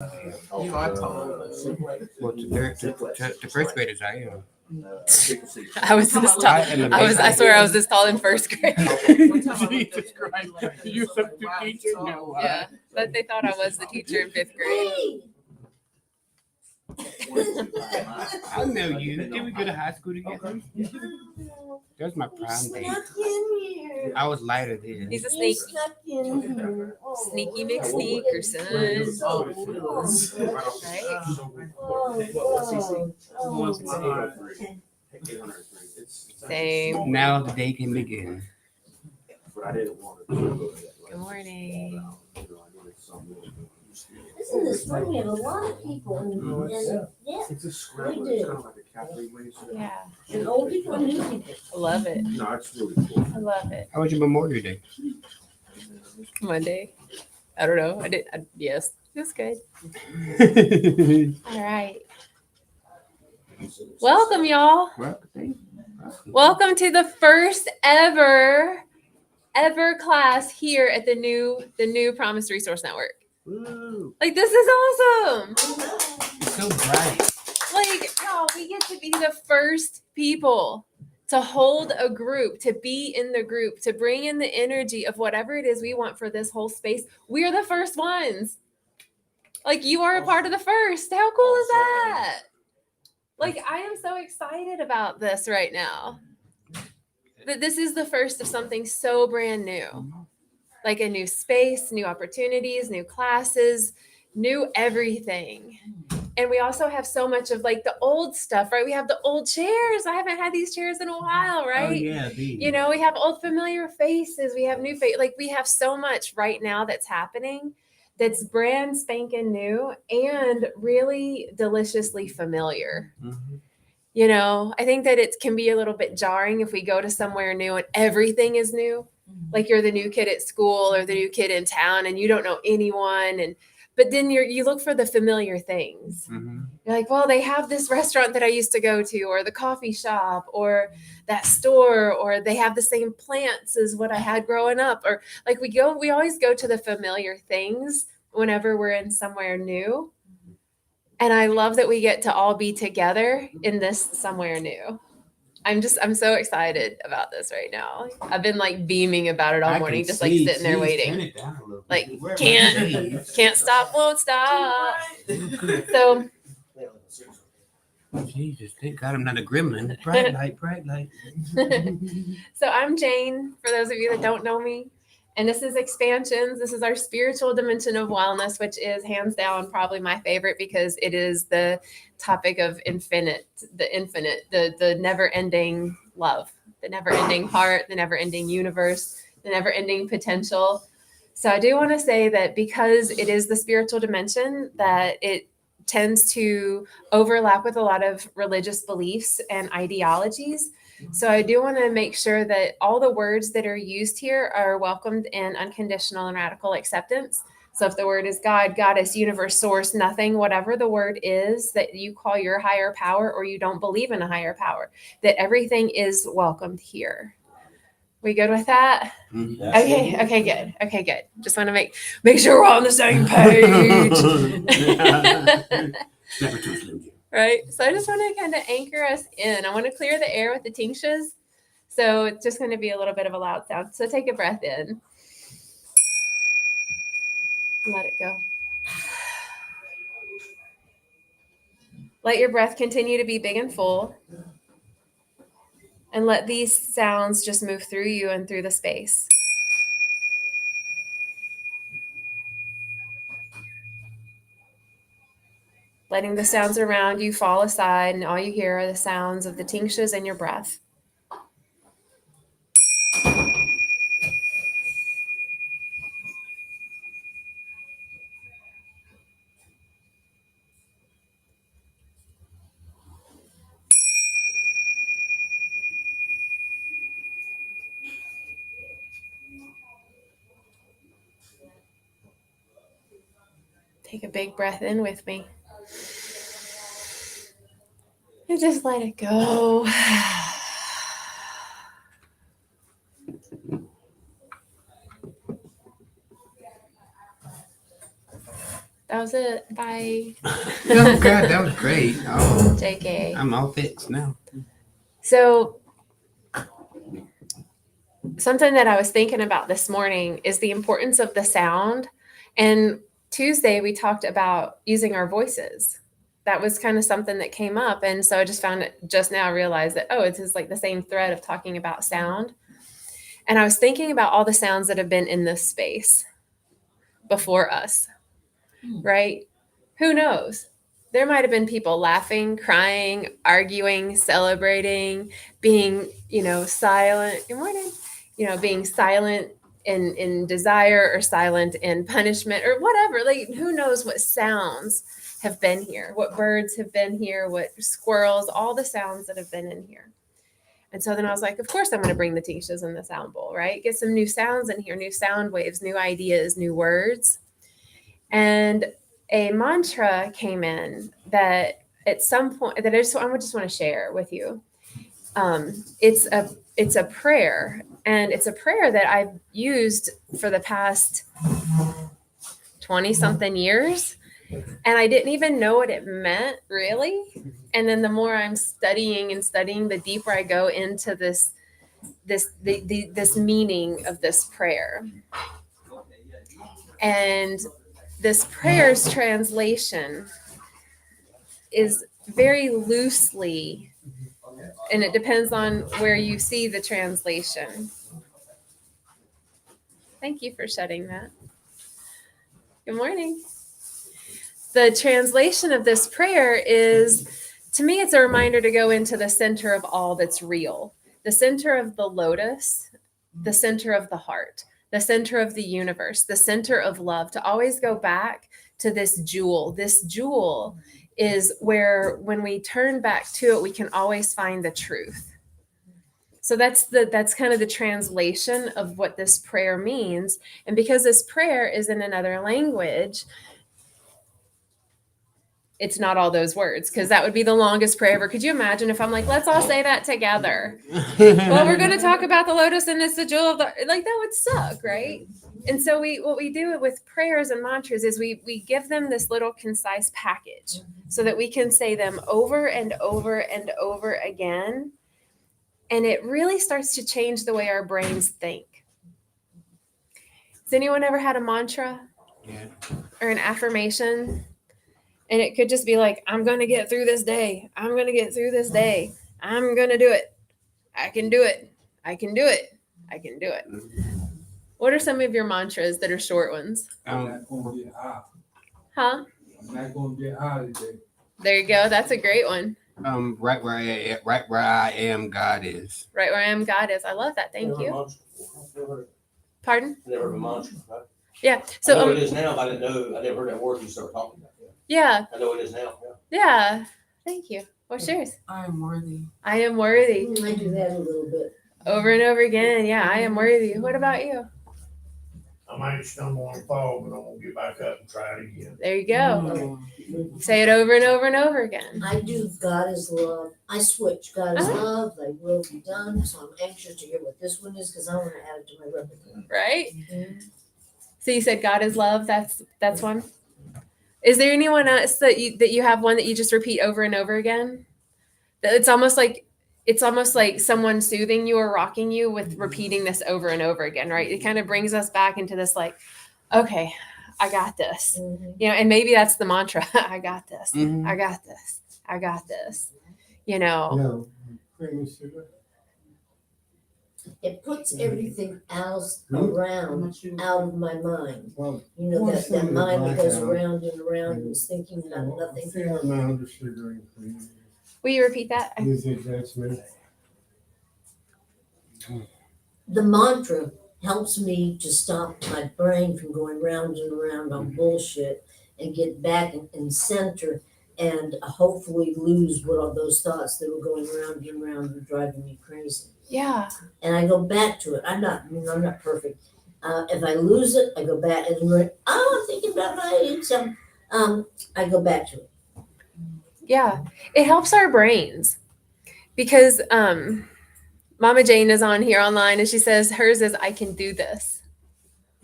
You are told. Well, to first graders, I am. I was this tall. I am I swear I was this tall in first grade. Jesus Christ. You substitute teacher? No. Yeah, but they thought I was the teacher in fifth grade. I know you. Did we go to high school together? That was my prime day. I was lighter then. He's a sneaky McSneaker, son. Right? Same. Now the day can begin. Good morning. This is the story of a lot of people. And yeah, It's a scramble. We It's do. kind of like a cafe race. Yeah, and old people and new people. I love it. No, it's really cool. I love it. How was your Memorial Day? Monday. I don't know. Yes, it was good. All right. Welcome, y'all. Well, thank you. Welcome to the first ever class here at the new Promise Resource Network. Woo. Like, this is awesome. It's so bright. Like, y'all, we get to be the first people to hold a group, to be in the group, to bring in the energy of whatever it is we want for this whole space. We're the first ones. Like, you are a part of the first. How cool is that? Like, I am so excited about this right now. That this is the first of something so brand new. Like a new space, new opportunities, new classes, new everything. And we also have so much of like the old stuff, right? We have the old chairs. I haven't had these chairs in a while, right? Oh, yeah, these. You know, we have old familiar faces. We have new faces. Like, we have so much right now that's happening that's brand spanking new and really deliciously familiar. Mhm. You know, I think that it can be a little bit jarring if we go to somewhere new and everything is new. Like, you're the new kid at school or the new kid in town and you don't know anyone. But then you look for the familiar things. Mhm. You're like, well, they have this restaurant that I used to go to, or the coffee shop, or that store, or they have the same plants as what I had growing up. Or like, we always go to the familiar things whenever we're in somewhere new. And I love that we get to all be together in this somewhere new. I'm so excited about this right now. I've been like beaming about it all I morning, can just like see. sitting there Jeez, waiting. turn it down a little Like, bit. Where am I? can't stop, won't stop. So Jesus, thank God I'm not a gremlin. Bright light, bright light. So I'm Jane, for those of you that don't know me. And this is Expansions. This is our spiritual dimension of wellness, which is hands down probably my favorite because it is the topic of the never-ending love, the never-ending heart, the never-ending universe, the never-ending potential. So I do want to say that because it is the spiritual dimension, that it tends to overlap with a lot of religious beliefs and ideologies. So I do want to make sure that all the words that are used here are welcomed in unconditional and radical acceptance. So if the word is God, goddess, universe, source, nothing, whatever the word is that you call your higher power or you don't believe in a higher power, that everything is welcomed here. We good with that? Mhm. Okay, good. Just want to make sure we're on the same page. Never too slim, Jim. Right? So I just want to kind of anchor us in. I want to clear the air with the tinctures. So it's just going to be a little bit of a loud sound. So take a breath in. Let it go. Let your breath continue to be big and full. And let these sounds just move through you and through the space. Letting the sounds around you fall aside, and all you hear are the sounds of the tinctures and your breath. Take a big breath in with me. And just let it go. That was it. Bye. Oh God, that was great. Oh, JK. I'm all fixed now. So, something that I was thinking about this morning is the importance of the sound. And Tuesday, we talked about using our voices. That was kind of something that came up. And so I just found it just now, realized that, oh, it's just like the same thread of talking about sound. And I was thinking about all the sounds that have been in this space before us, right? Who knows? There might have been people laughing, crying, arguing, celebrating, being, silent. Good morning. Being silent in desire or silent in punishment or whatever. Like, who knows what sounds have been here, what birds have been here, what squirrels, all the sounds that have been in here. And so then I was like, of course I'm going to bring the Tishas in the sound bowl, right? Get some new sounds in here, new sound waves, new ideas, new words. And a mantra came in that at some point that I just want to share with you. It's a prayer, and it's a prayer that I've used for the past 20 something years. And I didn't even know what it meant, really. And then the more I'm studying, the deeper I go into this meaning of this prayer. And this prayer's translation is very loosely, and it depends on where you see the translation. Thank you for shutting that. Good morning. The translation of this prayer is, to me, it's a reminder to go into the center of all that's real, the center of the lotus, the center of the heart, the center of the universe, the center of love, to always go back to this jewel. This jewel is where, when we turn back to it, we can always find the truth. So that's kind of the translation of what this prayer means. And because this prayer is in another language, it's not all those words, because that would be the longest prayer ever. Could you imagine if I'm like, let's all say that together? Well, we're going to talk about the lotus and it's the jewel of the, like, that would suck, right? And so what we do with prayers and mantras is we give them this little concise package so that we can say them over and over and over again. And it really starts to change the way our brains think. Has anyone ever had a mantra? Yeah. Or an affirmation? And it could just be like, I'm going to get through this day. I'm going to get through this day. I'm going to do it. I can do it. I can do it. I can do it. What are some of your mantras that are short ones? I'm not gonna get high. Huh? I'm not gonna get high today. There you go. That's a great one. Right where I am, God is. Right where I am, God is. I love that. Thank you. Pardon? Never heard of a mantra, right? Yeah. I know So, it is now, but I didn't know, I never heard that word you started talking about. yeah. I know it is now, yeah. Yeah. Thank you. What's yours? I am worthy. I am worthy. I do that a little bit. Over and over again. Yeah, I am worthy. What about you? I might stumble and fall, but I'm gonna get back up and try it again. There you go. Say it over and over and over again. I do God is love. I switch. God is Uh-huh. love. Thy will be done. So I'm anxious to hear what this one is because I want to add it to my repertoire. Right? So you said God is love. That's one. Is there anyone else that you have one that you just repeat over and over again? That it's almost like someone soothing you or rocking you with repeating this over and over again, right? It kind of brings us back into this, like, okay, I got this. Mhm. And maybe that's the mantra. I got this. Mhm. I got this. I got this. You know. No, cream and sugar. It puts everything else around out of my mind. Well, You know, What's that in the mind that goes blackout? around and around and is thinking about nothing. fair amount of sugar and cream. Will you repeat that? Is it judgment? The mantra helps me to stop my brain from going round and around on bullshit and get back in center and hopefully lose what all those thoughts that were going round and around were driving me crazy. Yeah. And I go back to it. I'm not perfect. If I lose it, I go back and I'm thinking about my income. I go back to it. Yeah. It helps our brains because Mama Jane is on here online and she says hers is I can do this.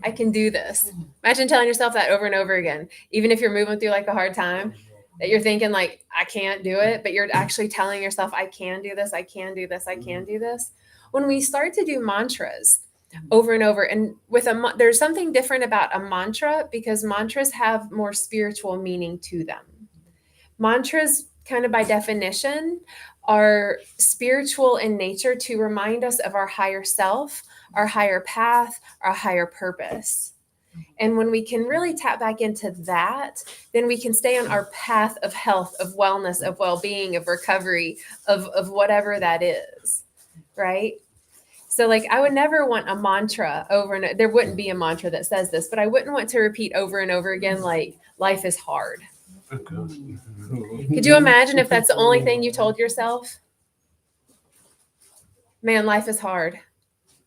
I can do this. Imagine telling yourself that over and over again, even if you're moving through like a hard time, that you're thinking like, I can't do it, but you're actually telling yourself, I can do this, I can do this, I can do this. When we start to do mantras over and over, and with there's something different about a mantra because mantras have more spiritual meaning to them. Mantras, kind of by definition, are spiritual in nature to remind us of our higher self, our higher path, our higher purpose. And when we can really tap back into that, then we can stay on our path of health, of wellness, of well-being, of recovery, of whatever that is, right? So like I would never want a mantra over and there wouldn't be a mantra that says this, but I wouldn't want to repeat over and over again like life is hard. Could you imagine if that's the only thing you told yourself? Man, life is hard.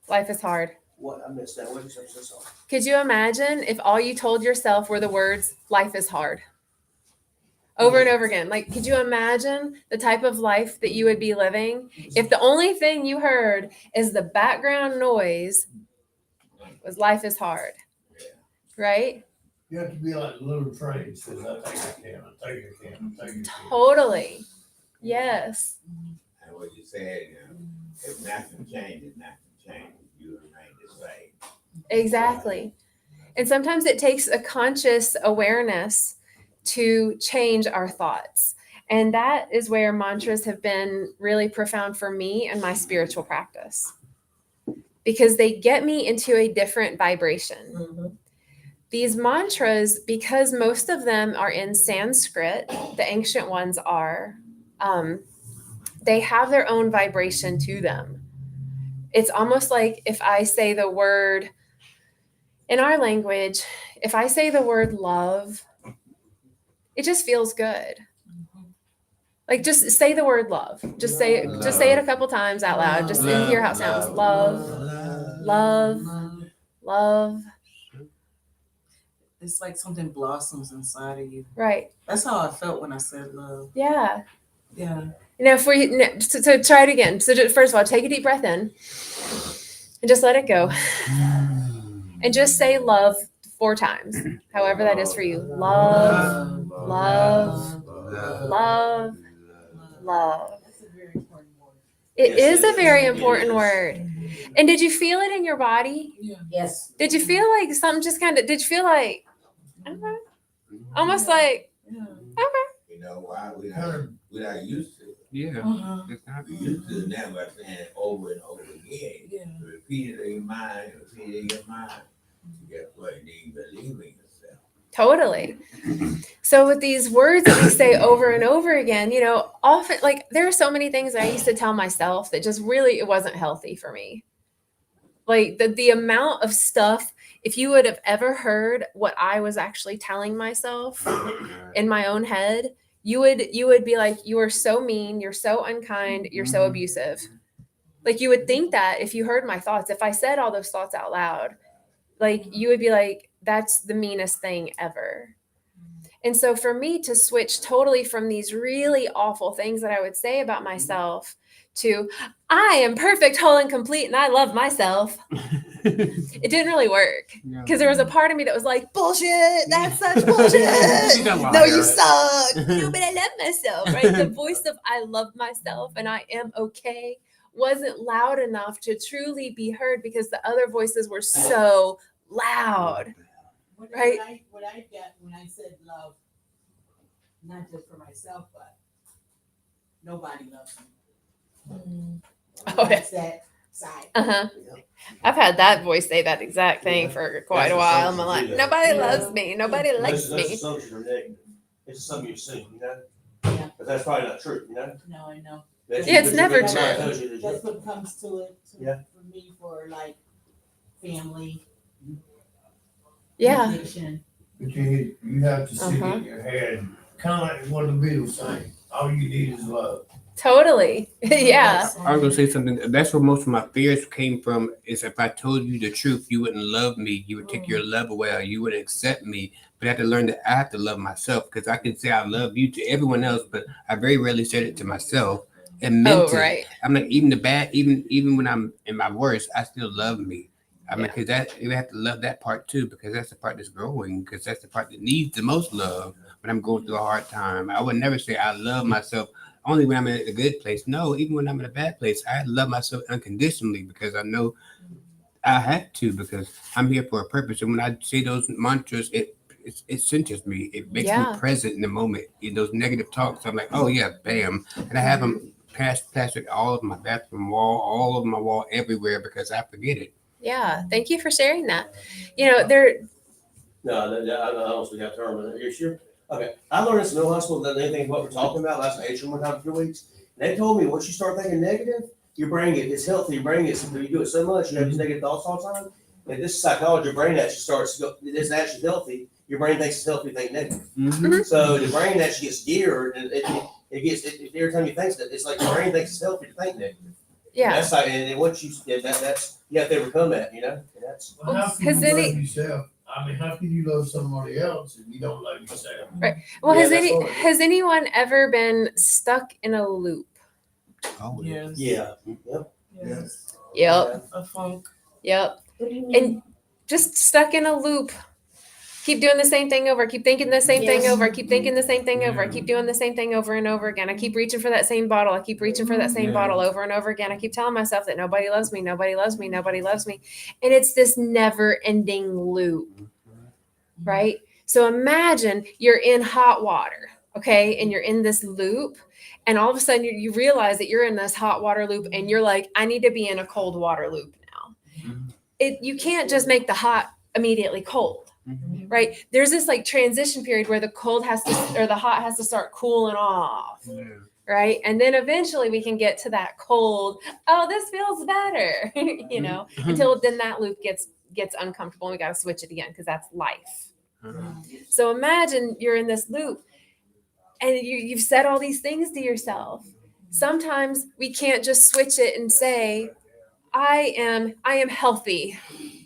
Life is hard. What, I missed that, what did you say, so? Could you imagine if all you told yourself were the words, life is hard? Over and over again. Like, could you imagine the type of life that you would be living if the only thing you heard is the background noise was life is hard, right? You have to be like little trains, says I think I can, I think I can, I think I can. Totally. Yes. And what you said, if nothing changes, nothing changes. You remain the same. Exactly. And sometimes it takes a conscious awareness to change our thoughts. And that is where mantras have been really profound for me and my spiritual practice because they get me into a different vibration. Mhm. These mantras, because most of them are in Sanskrit, the ancient ones are, they have their own vibration to them. It's almost like if I say the word, in our language, if I say the word love, it just feels good. Like just say the word love. Just say it a couple times out loud. Just hear how it sounds. Love, love, love. It's like something blossoms inside of you. Right. That's how I felt when I said love. Yeah. Yeah. So try it again. So first of all, take a deep breath in and just let it go. And just say love 4 times, however that is for you. Love, love, love, love. That's a very important word. It is a very important word. And did you feel it in your body? Yeah. Yes. Did you feel like something just did you feel like, okay, almost like, Yeah. okay. You know why? We're not used to it. Yeah. Uh-huh. It's not We used to it now by saying it over and over again. Yeah. Repeat it in your mind, repeat it in your mind. Guess what? You need to believe in yourself. Totally. So with these words that we say over and over again, often like there are so many things that I used to tell myself that just really, it wasn't healthy for me. Like the amount of stuff, if you would have ever heard what I was actually telling myself in my own head, you would be like, you are so mean, you're so unkind, you're so abusive. Like you would think that if you heard my thoughts, if I said all those thoughts out loud, like you would be like, that's the meanest thing ever. And so for me to switch totally from these really awful things that I would say about myself to I am perfect, whole, and complete, and I love myself, it didn't really work because there was a part of me that was like, bullshit, that's such bullshit. No, you suck. No, but I love myself, right? The voice of I love myself and I am okay wasn't loud enough to truly be heard because the other voices were so loud. Right. What I got when I said love, not just for myself, but nobody loves me. Oh, yeah. That's that side. Uh-huh. I've had that voice say that exact thing for quite a while. I'm like, nobody loves me. Nobody likes Those me. assumptions are negative. It's something you assume, Yeah. But that's probably not true, No, I know. Yeah, it's never That's true. what tells you that That's what comes to it Yeah. for me for like family. Yeah. Addiction. But you have to see Uh-huh. in your head, kind of like what the Beatles say, all you need is love. Totally. Yeah. I was gonna say something. That's where most of my fears came from. Is if I told you the truth, you wouldn't love me. You would take your love away, or you wouldn't accept me. But I have to learn that I have to love myself because I can say I love you to everyone else, but I very rarely said it to myself and meant Oh, it. right. I'm like even the bad, even when I'm in my worst, I still love me. I mean, because that you have to love that part too, because that's the part that's growing, because that's the part that needs the most love. When I'm going through a hard time, I would never say I love myself only when I'm in a good place. No, even when I'm in a bad place, I love myself unconditionally because I know I have to, because I'm here for a purpose. And when I say those mantras, it centers me. It makes Yeah. me present in the moment. In those negative talks, I'm like, oh yeah, bam, and I have them plastered all of my bathroom wall, all over my wall, everywhere, because I forget it. Yeah. Thank you for sharing that. You know, there, No, I don't speak that term, but you're sure? Okay, I learned this in middle high school, that anything what we're talking about, last Asian one time for 2 weeks. And they told me, once you start thinking negative, your brain it's healthy, your brain gets, you do it so much, you have these negative thoughts all the time. And this is psychology, your brain actually starts to go, it's actually healthy, your brain thinks it's healthy, think negative. Mm-hmm. So the brain actually gets geared, and every time you think that, it's like your brain thinks it's healthy to think negative. yeah. That's like, and once you, that's, you have to overcome that, you know, and that's. Well, how can Has you any- love yourself? I mean, how can you love somebody else if you don't love yourself? Well, Yeah, has that's what- has anyone ever been stuck in a loop? Oh yeah. Yes. Yeah, yep. Yes. Yep. A funk. Yep. What do you mean? And just stuck in a loop. Keep doing the same thing over. Keep thinking the same thing Yes. over. Keep thinking the same thing over. I keep doing the same thing over and over again. I keep reaching for that same bottle. I keep reaching for that same Yeah. bottle over and over again. I keep telling myself that nobody loves me. Nobody loves me. Nobody loves me. And it's this never ending loop, right? So imagine you're in hot water, okay? And you're in this loop. And all of a sudden you realize that you're in this hot water loop and you're like, I need to be in a cold water loop now. You can't just make the hot immediately cold, right? There's this like transition period where the cold has to, or the hot has to start cooling off, Yeah. right? And then eventually we can get to that cold, oh, this feels better, you know, until then that loop gets uncomfortable and we got to switch it again because that's life. So imagine you're in this loop and you've said all these things to yourself. Sometimes we can't just switch it and say, I am healthy.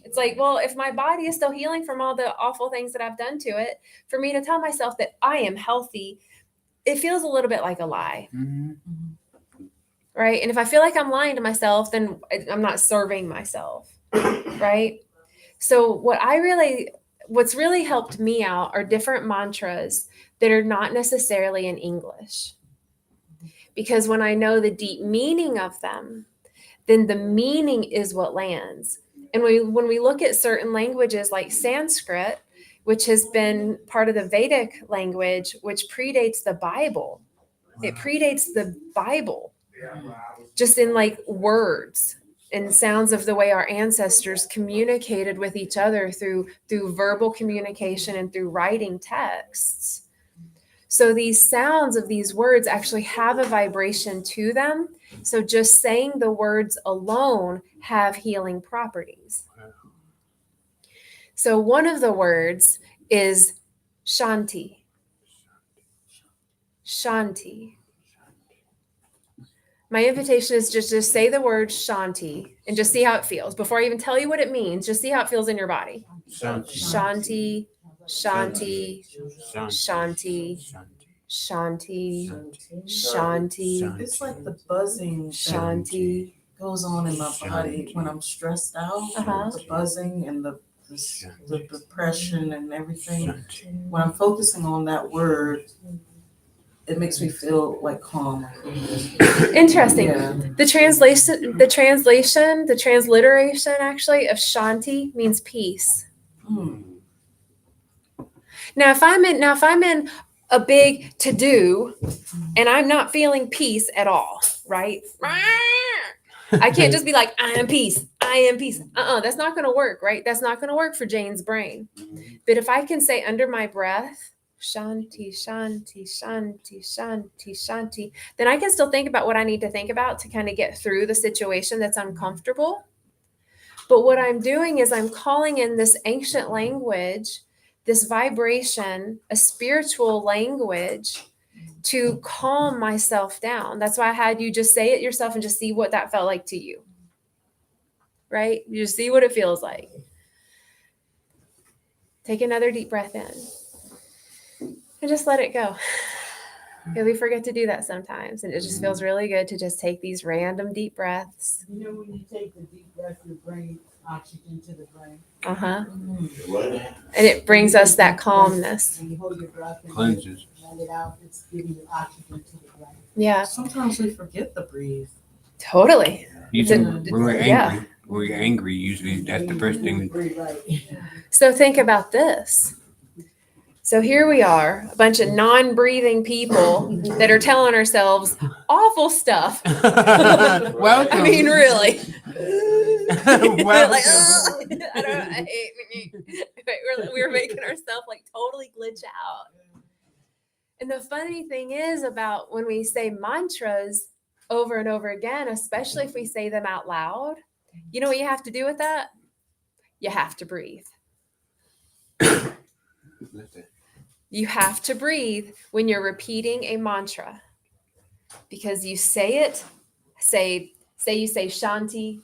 It's like, well, if my body is still healing from all the awful things that I've done to it, for me to tell myself that I am healthy, it feels a little bit like a lie, Mm-hmm. right? And if I feel like I'm lying to myself, then I'm not serving myself, right? So what's really helped me out are different mantras that are not necessarily in English. Because when I know the deep meaning of them, then the meaning is what lands. And when we look at certain languages like Sanskrit, which has been part of the Vedic language, which predates the Bible, it predates the Bible, just in like words and sounds of the way our ancestors communicated with each other through verbal communication and through writing texts. So these sounds of these words actually have a vibration to them. So just saying the words alone have healing properties. So one of the words is Shanti. Shanti. My invitation is just say the word Shanti and just see how it feels. Before I even tell you what it means, just see how it feels in your body. Shanti, Shanti, Shanti, Shanti, Shanti, It's like the buzzing that Shanti. goes on in my body when I'm stressed out. Uh-huh. The buzzing and the depression and everything. When I'm focusing on that word, it makes me feel like calm. Interesting. Yeah. The transliteration actually of Shanti means peace. Hmm. Now if I'm in a big to do and I'm not feeling peace at all, right? I can't just be like, I am peace. I am peace. That's not going to work, right? That's not going to work for Jane's brain. But if I can say under my breath, Shanti, Shanti, Shanti, Shanti, Shanti, then I can still think about what I need to think about to kind of get through the situation that's uncomfortable. But what I'm doing is I'm calling in this ancient language, this vibration, a spiritual language to calm myself down. That's why I had you just say it yourself and just see what that felt like to you. Right? You just see what it feels like. Take another deep breath in. And just let it go. Because we forget to do that sometimes. And it just feels really good to just take these random deep breaths. You know, when you take the deep breath, your brain oxygen to the brain. Uh-huh. What now? And it brings us that calmness. When you hold your breath and Cleanses. let it out, it's giving you oxygen to the brain. Yeah, Sometimes we forget to breathe. totally. Usually, It's when we're yeah. angry, usually that's the first thing. Breathe right. So think about this. So here we are, a bunch of non-breathing people that are telling ourselves awful stuff. Welcome. I mean, really. Welcome. Like, "Ugh, I don't know, I hate me." We're making ourselves like totally glitch out. And the funny thing is about when we say mantras over and over again, especially if we say them out loud, you know what you have to do with that? You have to breathe. You have to breathe when you're repeating a mantra because you say it, say you say Shanti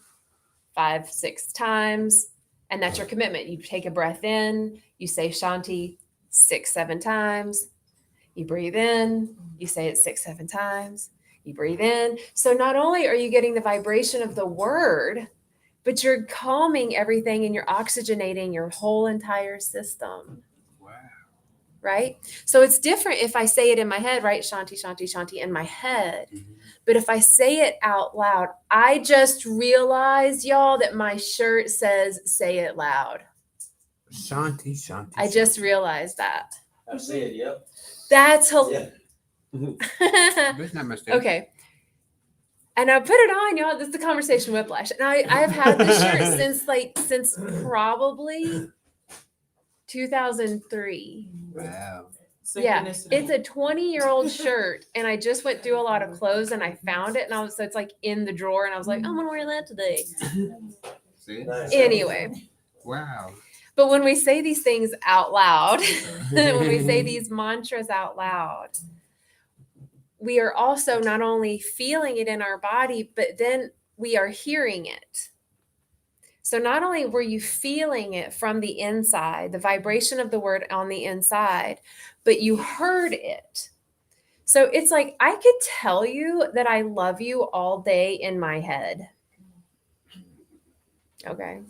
5-6 times, and that's your commitment. You take a breath in, you say Shanti 6-7 times, you breathe in, you say it 6-7 times, you breathe in. So not only are you getting the vibration of the word, but you're calming everything and you're oxygenating your whole entire system. Wow. Right? So it's different if I say it in my head, right? Shanti, Shanti, Shanti in my head. Mhm. But if I say it out loud, I just realized, y'all, that my shirt says say it loud. Shanti, Shanti. I just realized that. I see it, yep. That's Yeah. hilarious. That's not my mistake. Okay. And I put it on, y'all. This is the conversation whiplash. And I've had this shirt since probably 2003. Wow. Yeah, Synchronicity. it's a 20-year-old shirt, and I just went through a lot of clothes, and I found it, and so it's like in the drawer, and I was like, I'm gonna wear that today. See? Nice. Anyway, Wow. but when we say these things out loud, when we say these mantras out loud, we are also not only feeling it in our body, but then we are hearing it. So not only were you feeling it from the inside, the vibration of the word on the inside, but you heard it. So it's like I could tell you that I love you all day in my head. Okay.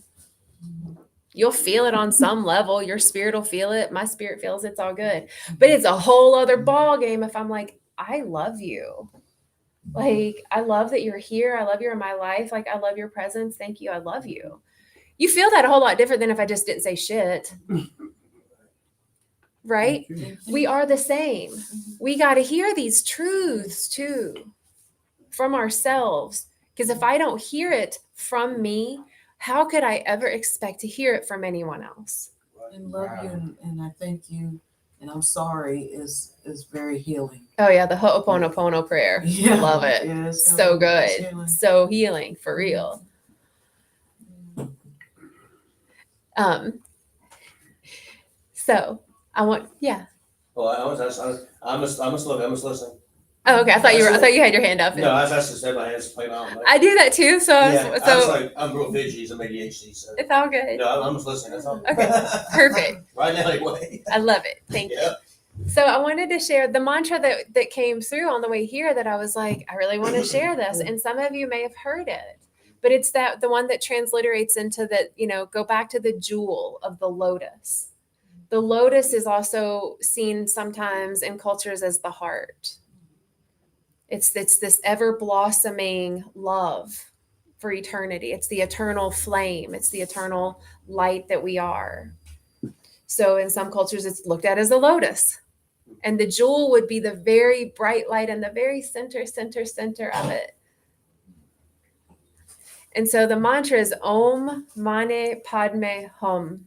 You'll feel it on some level. Your spirit will feel it. My spirit feels it's all good. But it's a whole other ball game if I'm like, I love you. Like, I love that you're here. I love you're in my life. Like, I love your presence. Thank you. I love you. You feel that a whole lot different than if I just didn't say shit. Right? We are the same. We got to hear these truths too from ourselves. Because if I don't hear it from me, how could I ever expect to hear it from anyone else? And love you and I thank you and I'm sorry is very healing. Oh, yeah. The Ho'oponopono prayer. Yeah. Love it. Yeah, it's So it's good. healing. So healing for real. So I want, yeah. Oh, I must listen. Oh, okay. I thought you had your hand up. No, I just said my hands play out. I do that too. So, Yeah, I was so like, I'm real fidgety, I'm ADHD, so. it's all good. No, I'm just listening, that's all. Okay, perfect. Right now, anyway. I love it. Thank you. Yeah. So I wanted to share the mantra that came through on the way here that I was like, I really want to share this. And some of you may have heard it, but it's the one that transliterates into that, go back to the jewel of the lotus. The lotus is also seen sometimes in cultures as the heart. It's this ever blossoming love for eternity. It's the eternal flame. It's the eternal light that we are. So in some cultures, it's looked at as a lotus. And the jewel would be the very bright light in the very center of it. And so the mantra is Om Mane Padme Hum.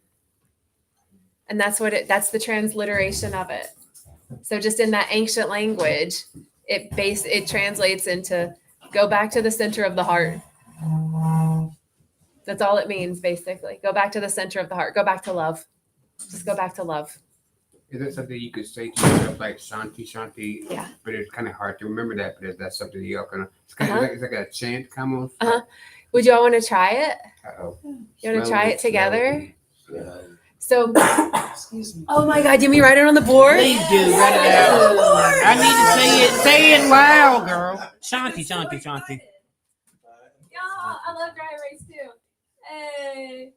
And that's the transliteration of it. So just in that ancient language, it translates into go back to the center of the heart. That's all it means, basically. Go back to the center of the heart. Go back to love. Just go back to love. Is that something you could say to yourself like Shanti, Shanti? Yeah. But it's kind of hard to remember that, but that's something you're kind of, it's like a chant almost. Uh-huh. Would you all want to try it? Uh-oh. You want to try it together? Yeah. So, Excuse me. oh my God, you mean write it on the board? Please do, write it out. I need to see it. Say it loud, girl. Shanti, Shanti, Shanti. Yeah, I love dry erase too. Hey,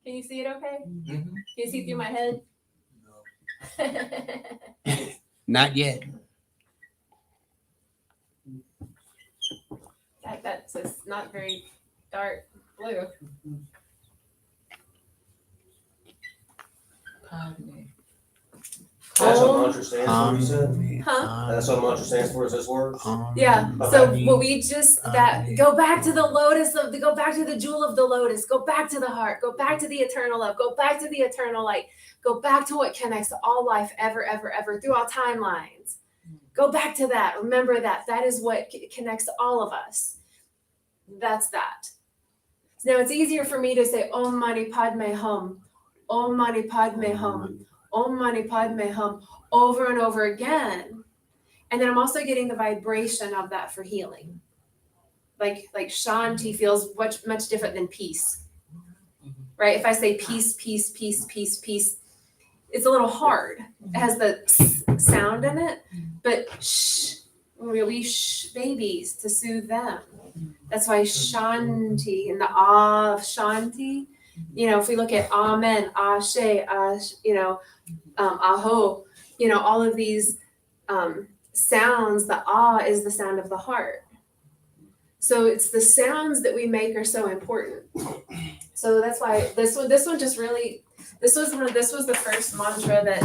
can you see it okay? Mhm. Can you see through my head? Not yet. That's just not very dark blue. That's what Oh. mantra stands for, you said? Huh? That's what mantra stands for, is those words? Yeah. Okay. So what we just go back to the lotus go back to the jewel of the lotus, go back to the heart, go back to the eternal love, go back to the eternal light, go back to what connects all life ever, ever, ever through all timelines. Go back to that. Remember that. That is what connects all of us. That's that. Now it's easier for me to say Om Mani Padme Hum, Om Mani Padme Hum, Om Mani Padme Hum over and over again. And then I'm also getting the vibration of that for healing. Like Shanti feels much different than peace. Right? If I say peace, peace, peace, peace, peace, it's a little hard. It has the sound in it, but shh, we shh babies to soothe them. That's why Shanti and the ah of Shanti, if we look at Amen, Ashe, Aho, all of these sounds, the ah is the sound of the heart. So it's the sounds that we make are so important. So that's why this one just really, this was the first mantra that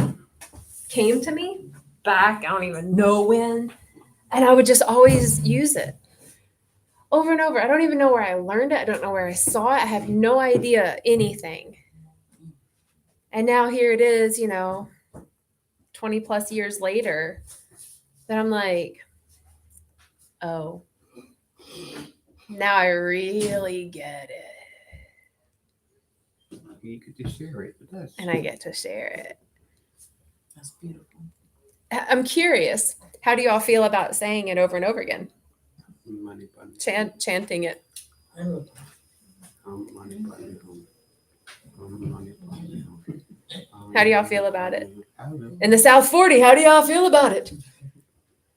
came to me back, I don't even know when, and I would just always use it over and over. I don't even know where I learned it. I don't know where I saw it. I have no idea anything. And now here it is, 20 plus years later, that I'm like, oh, now I really get it. You could just share it with us. And I get to share it. That's beautiful. I'm curious, how do y'all feel about saying it over and over again? Money, money. Chanting it. Money, money, money. Money, money. How do y'all feel about it? I do. In the South 40, how do y'all feel about it?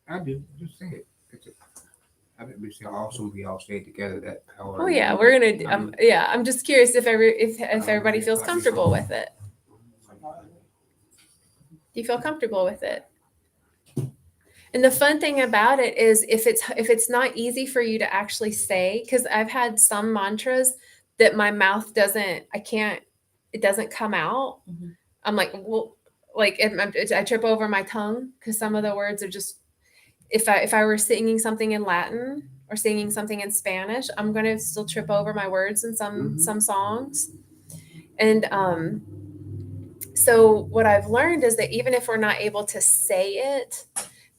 I do. Just say it. I bet we say awesome. We all stay together. That power. Oh yeah, we're gonna. I'm just curious if everybody feels comfortable with it. Do you feel comfortable with it? And the fun thing about it is if it's not easy for you to actually say, because I've had some mantras that my mouth it doesn't come out. Mhm. I'm like, well, like I trip over my tongue because some of the words are just. If I were singing something in Latin or singing something in Spanish, I'm gonna still trip over my words in some songs. And so what I've learned is that even if we're not able to say it,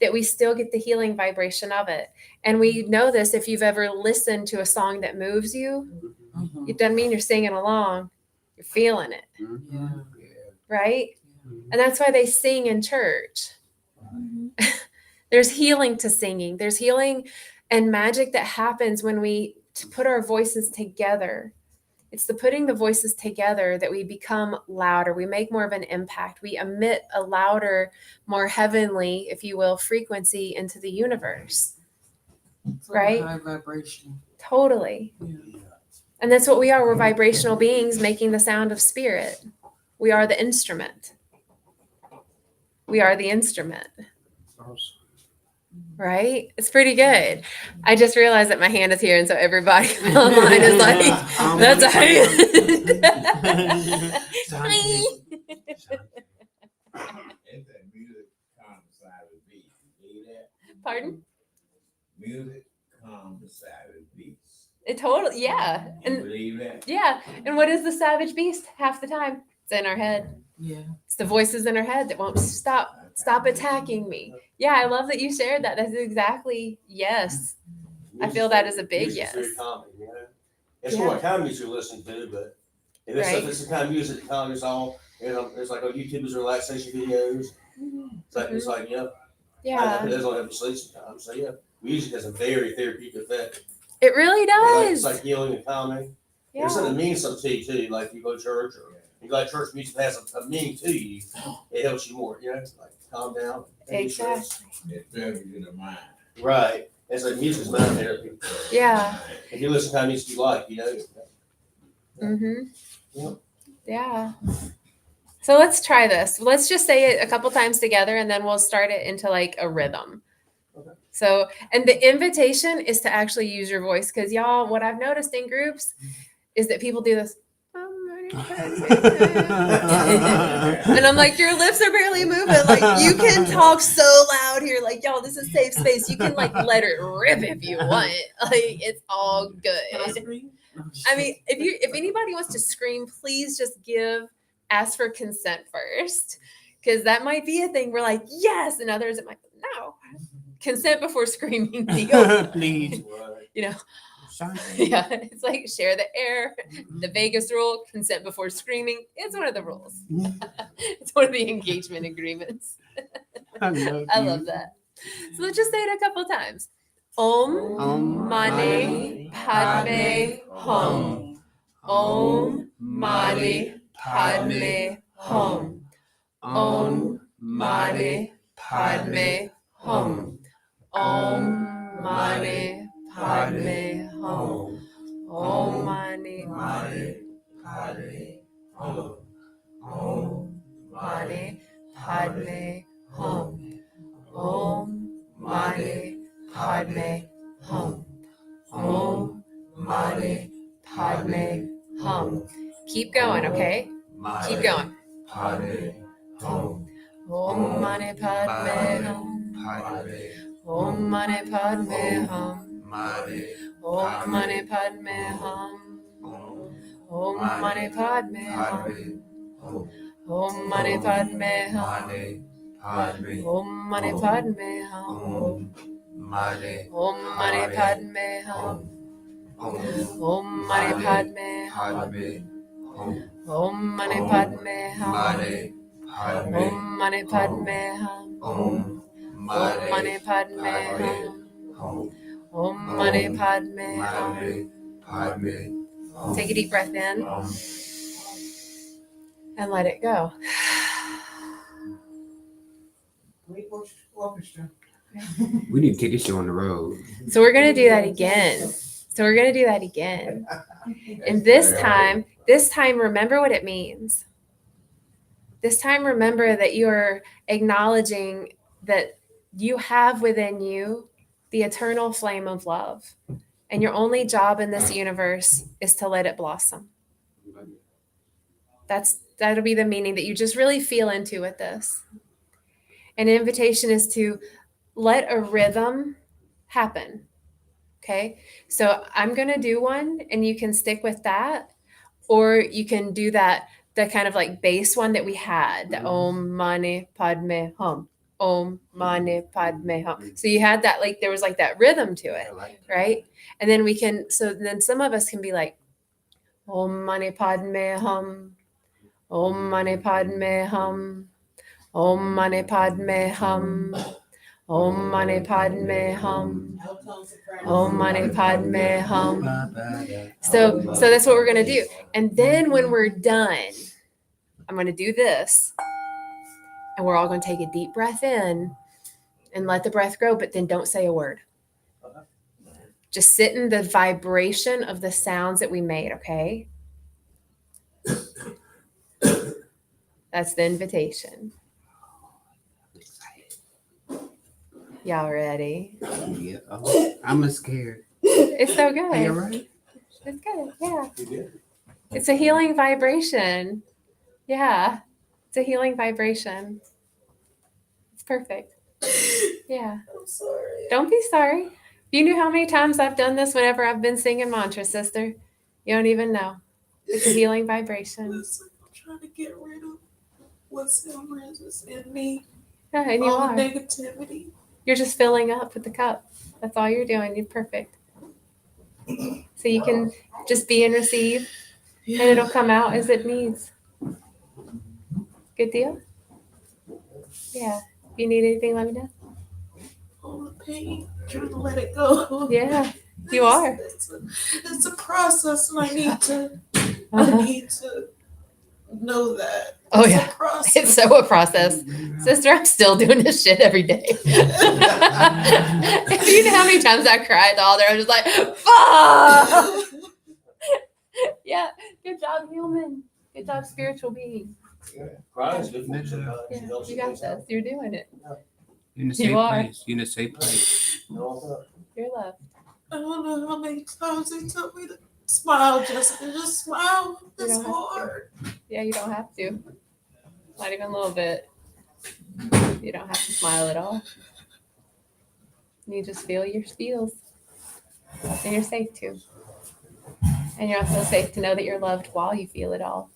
that we still get the healing vibration of it. And we know this if you've ever listened to a song that moves you, Mhm. it doesn't mean you're singing along, you're feeling it, Yeah. right? And that's why they sing in church. There's healing to singing. There's healing and magic that happens when we put our voices together. It's the putting the voices together that we become louder. We make more of an impact. We emit a louder, more heavenly, if you will, frequency into the universe. It's like Right? high vibration. Totally. Yeah. And that's what we are. We're vibrational beings making the sound of spirit. We are the instrument. We are the instrument. Right? It's pretty good. I just realized that my hand is here, and so everybody online is like, that's a hand. It's that music calm beside the beat. You believe that? Pardon? Music calm beside the beats. It totally, yeah. You And believe that? yeah. And what is the savage beast? Half the time, it's in our head. Yeah. It's the voices in our head that won't stop attacking me. Yeah, I love that you shared that. That's exactly, yes. I feel that is a big Music's very yes. calming, It's Yeah. what kind of music you're listening to, but if it's, Right. if it's the kind of music that calms us all, it's like on YouTube, there's relaxation videos. It's like, Yeah, it does not have to sleep sometimes. So music has a very therapeutic effect. it really It's does. like healing and calming. There's something Yeah. that means something to you too. Like you go to church or you like church music that has a meaning to you. It helps you more. Like calm down. take stress. Exactly. It feels in the mind. Right. It's like music's mind therapy. Yeah. If you listen to kind of music you like, Mm-hmm. Yeah. So let's try this. Let's just say it a couple times together and then we'll start it into like a rhythm. Okay. So, and the invitation is to actually use your voice because y'all, what I've noticed in groups is that people do this. And I'm like, your lips are barely moving. Like, you can talk so loud here. Like, y'all, this is safe space. You can like let it rip if you want. Like, it's all good. I mean, if anybody wants to scream, please just ask for consent first, because that might be a thing. We're like, yes, and others it might no. Consent before screaming. Deal. Please. You know. Yeah, it's like share the air, the Vegas rule, consent before screaming. It's one of the rules. It's one of the engagement agreements. I love that. So let's just say it a couple times. Om Mani Padme Hum. Om Mani Padme Hum. Om Mani Padme Hum. Om Mani Padme Hum. Om Mani Padme Hum. Om Mani Padme Hum. Om Mani Padme Hum. Om Mani Padme Hum. Keep going, okay? Keep going. Om Mani Padme Hum. Om Mani Padme Hum. Om Mani Padme Hum. Om Mani Padme Hum. Om Mani Padme Hum. Om Mani Padme Hum. Om Mani Padme Hum. Om Mani Padme Hum. Om Mani Padme Hum. Om Mani Padme Hum. Om Mani Padme Hum. Om Mani Padme Hum. Take a deep breath in and let it go. We need to take this show on the road. So we're going to do that again. And this time, remember what it means. This time, remember that you're acknowledging that you have within you the eternal flame of love. And your only job in this universe is to let it blossom. That'll be the meaning that you just really feel into with this. An invitation is to let a rhythm happen. Okay. So I'm going to do one and you can stick with that, or you can do the kind of like bass one that we had, the Om Mani Padme Hum. Om Mani Padme Hum. So you had that, like, there was like that rhythm to it, right? And then then some of us can be like, Om Mani Padme Hum. Om Mani Padme Hum. Om Mani Padme Hum. Om Mani Padme Hum. Om Mani Padme Hum. So that's what we're going to do. And then when we're done, I'm going to do this. And we're all going to take a deep breath in and let the breath grow, but then don't say a word. Just sit in the vibration of the sounds that we made, okay? That's the invitation. Y'all ready? Yeah. Oh, I'm scared. It's so good. Are you all right? It's good. Yeah. It's a healing vibration. Yeah. It's a healing vibration. It's perfect. Yeah. I'm sorry. Don't be sorry. If you knew how many times I've done this whenever I've been singing mantras, sister, you don't even know. It's a healing vibration. Listen, I'm trying to get rid of what's in me. Yeah, and you All are. the negativity. You're just filling up with the cup. That's all you're doing. You're perfect. So you can just be and receive, and it'll come out as it needs. Good deal? Yeah. If you need anything, let me know. All the pain, trying to let it go. Yeah, you are. It's a process, and I need to know that. Oh, It's a yeah. process. It's so a process. Sister, I'm still doing this shit every day. If you know how many times I cried all day, I'm just like, fuck. Yeah. Good job, human. Good job, spiritual being. Crying's good for you sometimes. Yeah, It helps you you got things out. this. You're doing it. You're in a safe You are. place. You're in a safe place. You know what? You're loved. I don't know how many times they told me to smile, Jessica. Just smile. You It's don't have to. hard. Yeah, you don't have to. Not even a little bit. You don't have to smile at all. You just feel your feels. And you're safe too. And you're also safe to know that you're loved while you feel it all.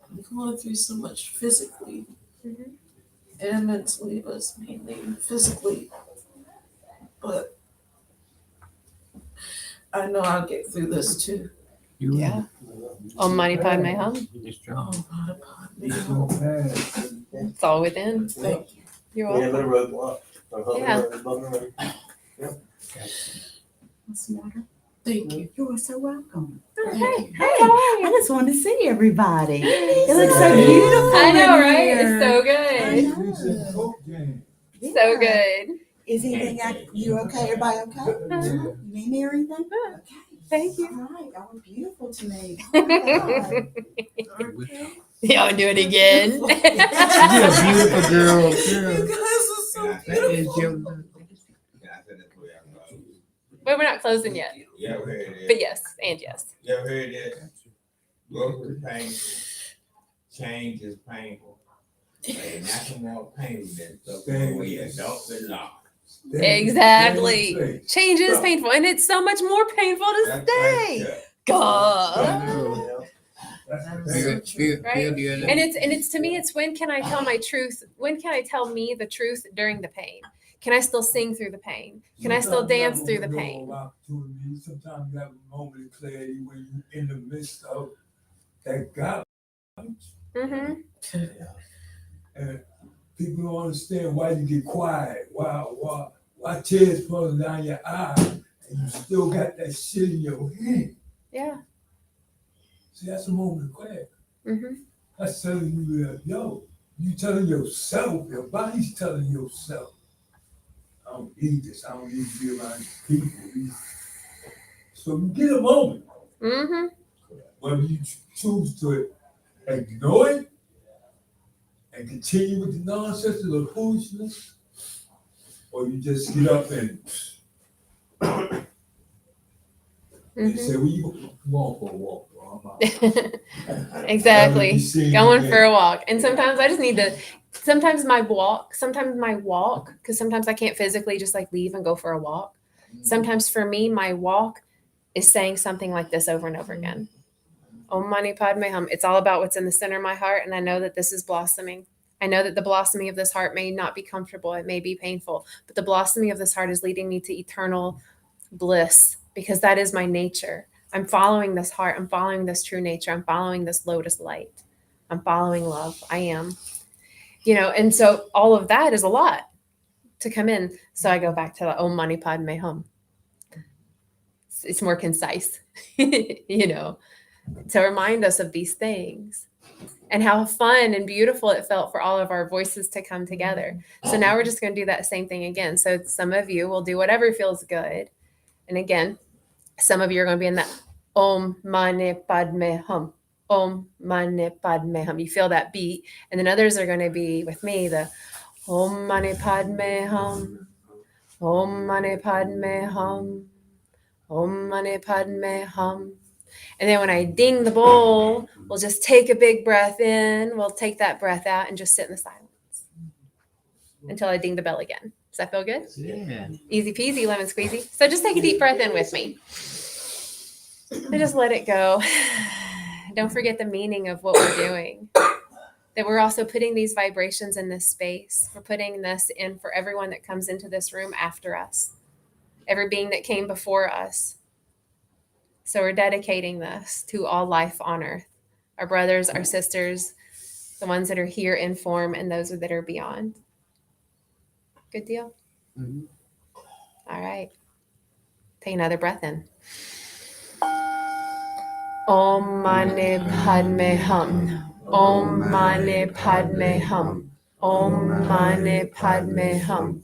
I'm going through so much physically Mhm. and mentally, but it's mainly physically. But I know I'll get through this too. You Yeah. Om Mani Padme Hum. It's true. Oh, my God. It's so bad. It's all within. Thank you. You're We have welcome. a roadblock. Yeah. What's the matter? Thank you. You are so welcome. Okay. Thank you. Hey, how are I you? just wanted to see everybody. It looks so Hey. beautiful. I know, in right? here. It's so I good. know. It's a Coke jam. So Yeah. good. Is anything you okay? Everybody okay? You need me or anything? Okay. Thank you. All right. Y'all were beautiful to me. Oh my God. Y'all do it again. You're a beautiful girl. You Girl. guys are so That is beautiful. your. Yeah, I said that's the way I know. But we're not closing yet. You ever heard that? But yes, and yes. You ever heard that? Growth is painful. Change is painful. Ain't nothing more painful than something where you don't belong. Exactly. Change is painful, and it's so much more painful to That's stay. right, God. Feel, feel, Right? feel the other. And it's to me, it's when can I tell my truth? When can I tell me the truth during the pain? Can I still sing through the pain? Can I still dance through the pain? Sometimes you have a moment of clarity when you're in the midst of that God. Mm-hmm. And people don't understand why you get quiet, why tears falling down your eye, and you still got that shit in your head. Yeah. See, that's a moment of clarity. Mm-hmm. That's telling you that, yo, you telling yourself, your body's telling yourself, I don't need this, I don't need to be around these people. So you get a moment, Mm-hmm. whether you choose to ignore it and continue with the nonsense or the foolishness, or you just get up and say, well, you go on for a walk, bro. I'm out. Exactly. Seen Going that. for a walk. And sometimes I just need to, sometimes my walk, because sometimes I can't physically just like leave and go for a walk. Sometimes for me, my walk is saying something like this over and over again. Om Mani Padme Hum. It's all about what's in the center of my heart. And I know that this is blossoming. I know that the blossoming of this heart may not be comfortable. It may be painful, but the blossoming of this heart is leading me to eternal bliss because that is my nature. I'm following this heart. I'm following this true nature. I'm following this lotus light. I'm following love. I am, and so all of that is a lot to come in. So I go back to the Om Mani Padme Hum. It's more concise, to remind us of these things and how fun and beautiful it felt for all of our voices to come together. So now we're just going to do that same thing again. So some of you will do whatever feels good. And again, some of you are going to be in that Om Mani Padme Hum. Om Mani Padme Hum. You feel that beat. And then others are going to be with me, the Om Mani Padme Hum. Om Mani Padme Hum. Om Mani Padme Hum. And then when I ding the bowl, we'll just take a big breath in. We'll take that breath out and just sit in the silence until I ding the bell again. Does that feel good? Yeah. Easy peasy, lemon squeezy. So just take a deep breath in with me. And just let it go. Don't forget the meaning of what we're doing. That we're also putting these vibrations in this space. We're putting this in for everyone that comes into this room after us. Every being that came before us. So we're dedicating this to all life on earth. Our brothers, our sisters, the ones that are here in form, and those that are beyond. Good deal? Mhm. All right. Take another breath in. Om Mani Padme Hum. Om Mani Padme Hum. Om Mani Padme Hum.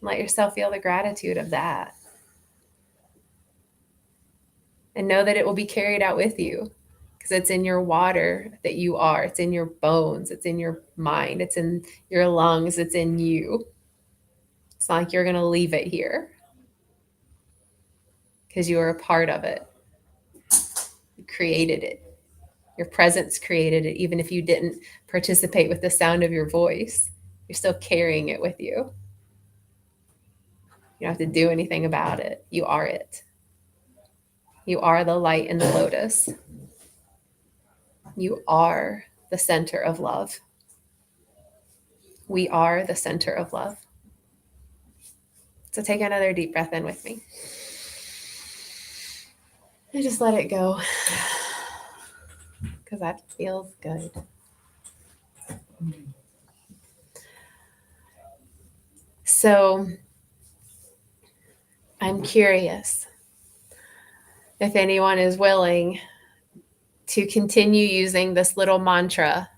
Let yourself feel the gratitude of that. And know that it will be carried out with you because it's in your water that you are. It's in your bones. It's in your mind. It's in your lungs. It's in you. It's not like you're going to leave it here because you are a part of it. You created it. Your presence created it, even if you didn't participate with the sound of your voice. You're still carrying it with you. You don't have to do anything about it. You are it. You are the light in the lotus. You are the center of love. We are the center of love. So take another deep breath in with me. And just let it go. Because that feels good. So I'm curious if anyone is willing to continue using this little mantra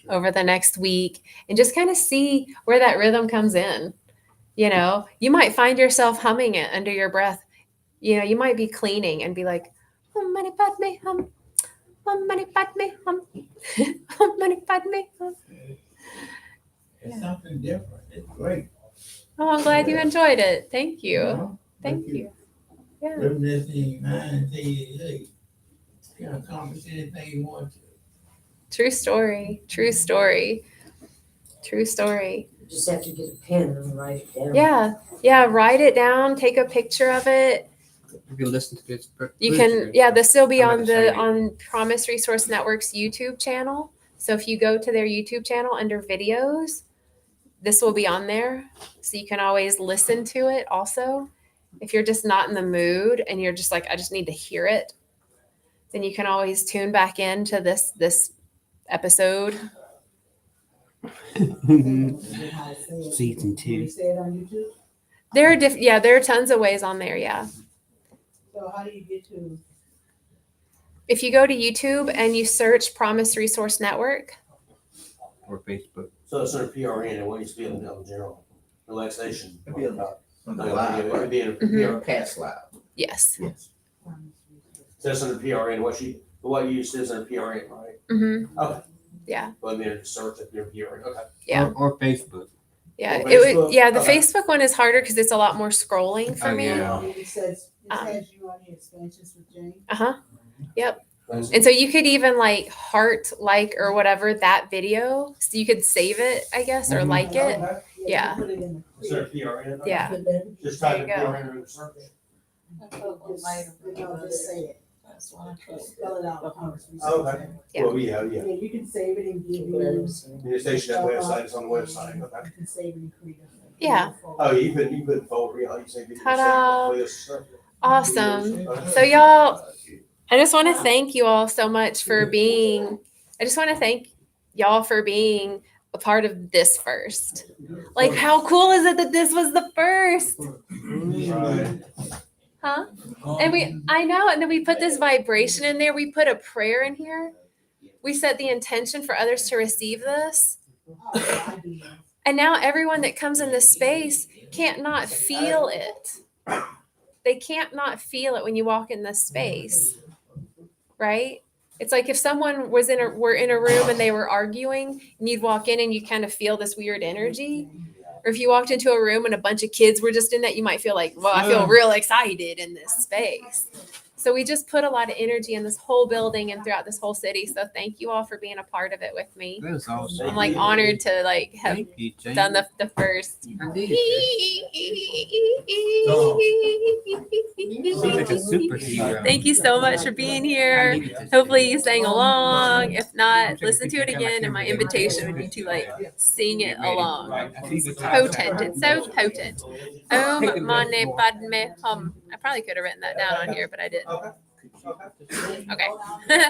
over the next week and just kind of see where that rhythm comes in. You know, you might find yourself humming it under your breath. You know, you might be cleaning and be like, hum, mani padme hum, hum, mani padme hum, hum, mani padme hum. It's something different. It's great. Oh, I'm glad you enjoyed it. Thank you. know? Thank you. Yeah. Reminiscing your mind, tell you, hey, you can accomplish anything you want to. True story. True story. True story. You just have to get a pen and write it down. Yeah. Yeah. Write it down. Take a picture of it. You can listen to this. You can, yeah, this will be I'm on gonna show the you. on Promise Resource Network's YouTube channel. So if you go to their YouTube channel under videos, this will be on there. So you can always listen to it also. If you're just not in the mood and you're just like, I just need to hear it, then you can always tune back into this episode. Season 2. Can we say it on YouTube? There are there are tons of ways on there, yeah. So how do you get to? If you go to YouTube and you search Promise Resource Network, Or Facebook. So it's under PRN and what used to be in the general relaxation. It'd be on the Like, live, it'd be in- Mhm. Cast Live. yes. Yes. So it's under PRN, what you used to is under PRN, right? Mm-hmm. Okay. Yeah. Let me search up your PRN, okay. Yeah. Or Facebook. Yeah, Or it would. Facebook? Yeah, the Okay. Facebook one is harder because it's a lot more scrolling for Oh, me. yeah. It says Um, you on the expansions with Jane. Uh huh. Thanks. And so you could even like heart or whatever that video, so you could save it, I guess, or Mhm. like it. Yeah. You put it in Is there a PRN? Okay. Yeah. But then Just type in There you go. PRN in the search. Just say it. Spell it out. Promise Okay. Resource. Yeah. Well, yeah. Yeah, you can save it and give people you. understand. The station, that website, it's on the website, okay. You can save it and create a. Yeah. Oh, you put folder, yeah, you say. Ta-da. List. Awesome. Okay. So y'all, I just want to thank you all so much for being. I just want to thank y'all for being a part of this first. Like, how cool is it that this was the first? Right. Huh? And I know, and then we put this vibration in there. We put a prayer in here. We set the intention for others to receive this. And now everyone that comes in this space can't not feel it. They can't not feel it when you walk in this space, right? It's like if someone were in a room and they were arguing, and you'd walk in and you kind of feel this weird energy. Or if you walked into a room and a bunch of kids were just in that, you might feel like, well, I feel real excited in this space. So we just put a lot of energy in this whole building and throughout this whole city. So thank you all for being a part of it with me. That was awesome. I'm like honored to like have Thank you, Jane. done the first. You did. She's like a superhero. Thank you so much for being I here. needed to Hopefully see you sang along. If not, listen to it again. And my it. invitation would be to like sing it along. Right, I see the title. Potent. It's so potent. Om mane padme hum. I probably could have written that down on here, but I didn't. Okay. Okay.